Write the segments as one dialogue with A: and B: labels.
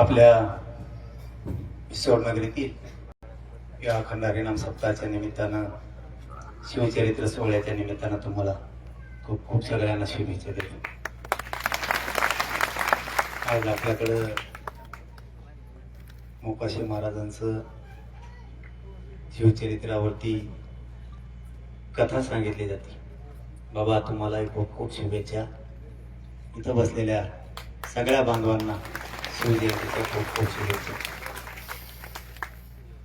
A: आपल्या ईश्वरनगरीतील या अखंड हरिनाम सप्ताहाच्या निमित्तानं शिवचरित्र सोहळ्याच्या निमित्तानं तुम्हाला खूप खूप सगळ्यांना शुभेच्छा देतो. आज आपल्याकडं मोकाशी महाराजांचं शिवचरित्रावरती कथा सांगितली जाते. बाबा तुम्हालाही खूप खूप शुभेच्छा. इथं बसलेल्या सगळ्या बांधवांना शिवजयंतीच्या खूप खूप शुभेच्छा.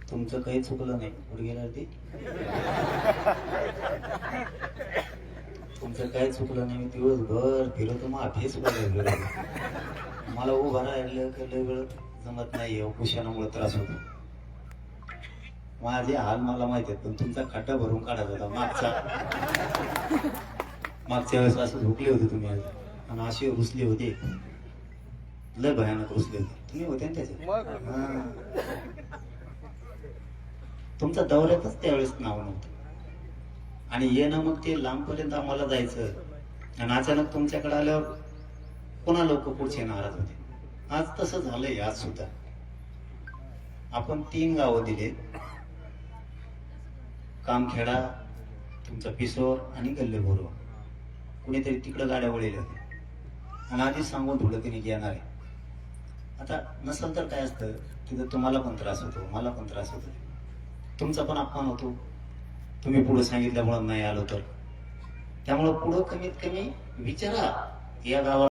A: तुमचं काही चुकलं नाही. कुठे गेलं ते? तुमचं काही चुकलं नाही. मी दिवसभर फिरतो मग फेस मला उभा राहिलं की लय वेळ जमत नाही. कुशाणामुळे त्रास होतो. माझे हाल मला माहित आहेत, पण तुमचा खड्डा भरून काढायचा होता मागच्या वेळेस असं झोपले होते तुम्ही आणि असे रुसले होते. लय भयानक रुसले होते. तुम्ही होते ना त्याच्यात. तुमचा दौऱ्यातच त्यावेळेस नाव नव्हतं आणि येणं मग ते लांबपर्यंत आम्हाला जायचं आणि अचानक तुमच्याकडे आल्यावर पुन्हा लोक पुढचे नाराज होते. आज तसं झालंय. आज सुद्धा आपण 3 गावं दिले, कामखेडा, तुमचा पिसोर आणि गल्लेबोरो. कुणीतरी तिकडं गाड्या वळलेल्या होत्या आणि आधीच सांगून थोडं तिने येणार आहे. आता नसल तर काय असतं, तिथं तुम्हाला पण त्रास होतो, मला पण त्रास होतो, तुमचा पण अपमान होतो. तुम्ही पुढे सांगितल्यामुळे नाही आलो तर. त्यामुळं पुढं कमीत कमी विचारा या गावात